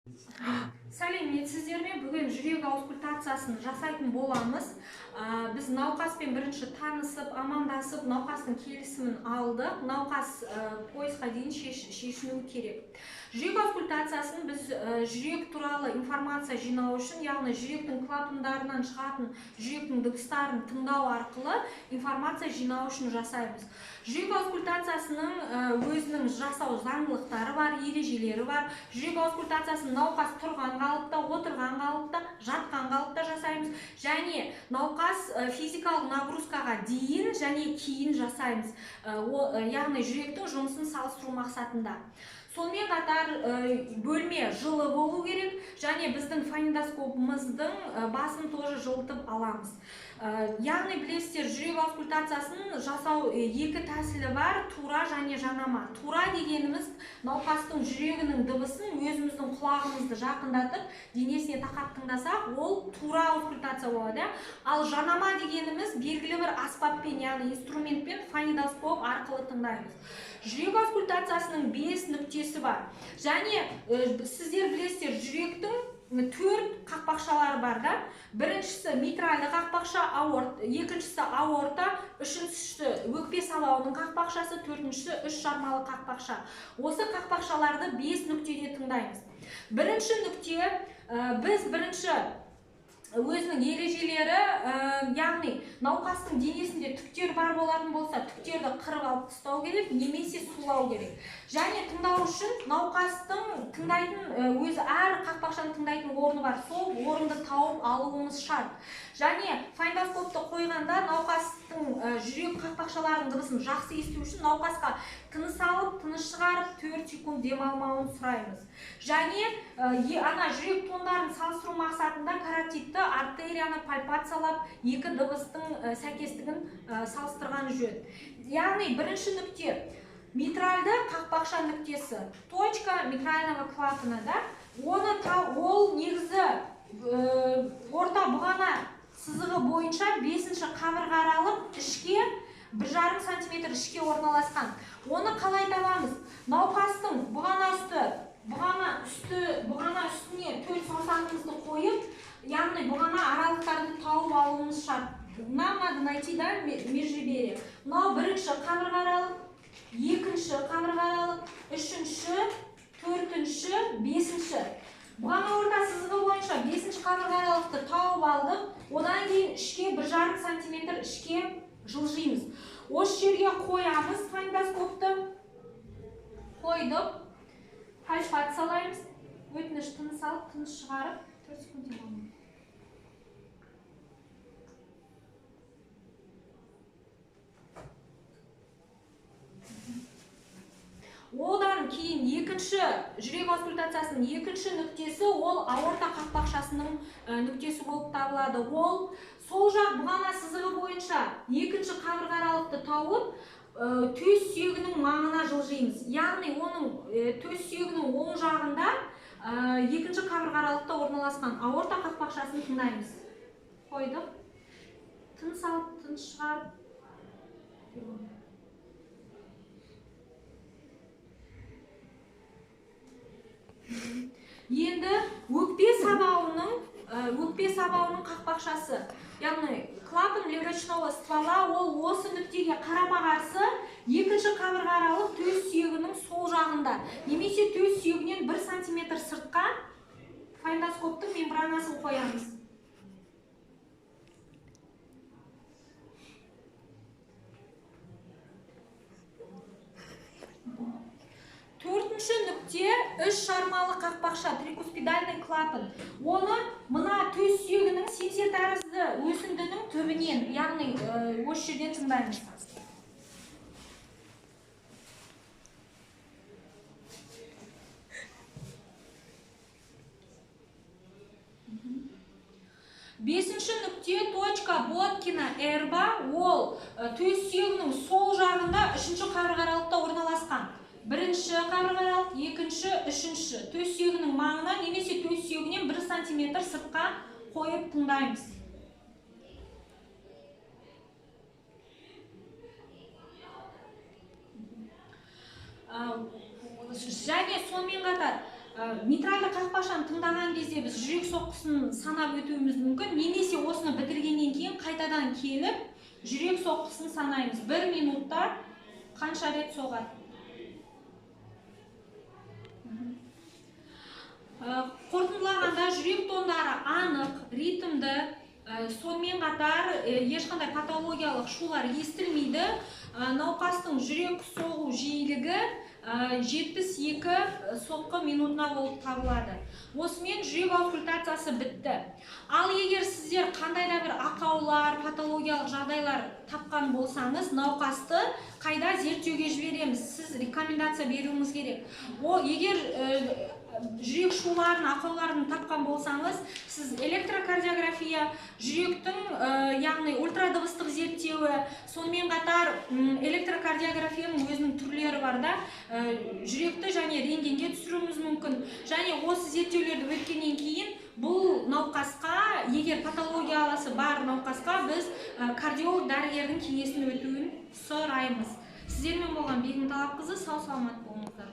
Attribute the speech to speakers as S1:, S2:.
S1: Сәлеметсіздерме, бүгін жүрек аускультациясын жасайтын боламыз. Біз науқаспен бірінші танысып, амандасып, науқастың келісімін алдық. Науқас пойызға дейін шешінуі керек. Жүрек аускультациясын біз жүрек туралы информация жинау үшін, яғни жүректің клапандарынан шығатын жүректің дыбыстарын тыңдау арқылы информация жинау үшін жасаймыз. Жүрек аускультациясының өзінің жасау заңдылықтары бар, ережелері бар. Жүрек аускультациясын науқас тұрған қалыпта, отырған қалыпта, жатқан қалыпта жасаймыз. Және науқас физикалық нагрузкаға дейін және кейін жасаймыз. Яғни жүректің жұмысын салыстыру мақсатында. Сонымен қатар бөлме жылы болу керек, және біздің фонендоскопымыздың басын тоже жылытып аламыз. Яғни білесіздер, жүрек аускультациясын жасау екі тәсілі бар, тура және жанама. Тура дегеніміз науқастың жүрегінің дыбысын өзіміздің құлағымызды жақындатып, денесіне тақап тыңдасақ, ол тура аускультация болады. Ал жанама дегеніміз белгілі бір аспаппен, яғни инструментпен фонендоскоп арқылы тыңдаймыз. Жүрек аускультациясының 5 нүктесі бар. Және сіздер білесіздер, жүректің 4 қақпақшалары бар да. Біріншісі митральды қақпақша, екіншісі аорта, үшіншісі өкпе сабауының қақпақшасы, төртіншісі үш жармалы қақпақша. Осы қақпақшаларды 5 нүктеде тыңдаймыз. Бірінші нүкте, біз бірінші өзінің ережелері, яғни науқастың денесінде түктер бар болатын болса, түктерді қырып алып тастау керек, немесе сулау керек. Және тыңдау үшін науқастың тыңдайтын өзі әр қақпақшаның тыңдайтын орны бар, сол орынды тауып алуымыз шарт. Және фонендоскопты қойғанда науқастың жүрек қақпақшаларының дыбысын жақсы есту үшін науқасқа тыныс алып, тыныс шығарып 4 секунд демалмауын сұраймыз. Және ана жүрек тондарын салыстыру мақсатында каротидті артерияны пальпациялап, екі дыбыстың сәйкестігін салыстырған жөн. Яғни бірінші нүкте митральды қақпақша нүктесі, точка митрального клапана, да? Ол негізі орта бұғана сызығы бойынша 5-ші қабырға аралық ішке 1,5 см ішке орналасқан. Оны қалай табамыз? Науқастың бұғана үстіне төл саусағымызды қойып, яғни бұғана аралықтарды тауып алуымыз шарт. Нам надо найти, да, межреберье. Мынау бірінші қабырға аралық, екінші қабырға аралық, үшінші, төртінші, бесінші. Бұғана орта сызығы бойынша 5-ші қабырға аралықты тауып алдық. Одан кейін ішке 1,5 см ішке жылжимыз. Осы жерге қоямыз фонендоскопты. Қойдық. Пальпациялаймыз. Өтініш тыныс алып, тыныс шығарып 4 секунд демалмайды. Одан кейін екінші жүрек аускультациясының екінші нүктесі ол аорта қақпақшасының нүктесі болып табылады. Ол сол жақ бұғана сызығы бойынша екінші қабырға аралықты тауып, төс сүйегінің маңына жылжимыз. Яғни оның төс сүйегінің оң жағында екінші қабырға аралықта орналасқан аорта қақпақшасын тыңдаймыз. Қойдық. Тыныс алып, тыныс шығарып. Енді өкпе сабауының қақпақшасы, яғни клапан легочного ствола, ол осы нүктеге қарама-қарсы екінші қабырға аралық төс сүйегінің сол жағында, немесе төс сүйегінен 1 см сыртқа фонендоскоптың мембранасын қоямыз. Төртінші нүкте үш жармалы қақпақша, трикуспидальный клапан. Оны мына төс сүйегінің семсер тәрізді өсіндінің түбінен, яғни осы жерден тыңдаймыз. Бесінші нүкте точка Боткина эрба, ол төс сүйегінің сол жағында үшінші қабырға аралықта орналасқан. Бірінші қабырға аралық, екінші, үшінші. Төс сүйегінің маңына немесе төс сүйегінен 1 см сыртқа қойып тыңдаймыз. Және сонымен қатар митральды қақпашаны тыңдаған кезде біз жүрек соққысын санап өтуіміз мүмкін, немесе осыны бітіргеннен кейін қайтадан келіп жүрек соққысын санаймыз. 1 минутта қанша рет соғады? Қорытындылағанда жүрек тондары анық, ритмді, сонымен қатар ешқандай патологиялық шулар естілмейді. Науқастың жүрек соғу жиілігі 72 соққы минутына болып табылады. Осымен жүрек аускультациясы бітті. Ал егер сіздер қандай да бір ақаулар, патологиялық жағдайлар тапқан болсаңыз, науқасты қайда зерттеуге жібереміз? Сіз рекомендация беруіңіз керек. Егер жүрек шуларын, ақауларын тапқан болсаңыз, сіз электрокардиография, жүректің, яғни ультрадыбыстық зерттеуі, сонымен қатар электрокардиографияның өзінің түрлері бар да, жүректі және рентгенге түсіруіміз мүмкін. Және осы зерттеулерді өткеннен кейін бұл науқасқа, егер патологияласы бар науқасқа, біз кардиолог дәрігердің кеңесін өтуін сұраймыз. Сіздермен болған Бегім Талапқызы, сау саламат болыңыздар.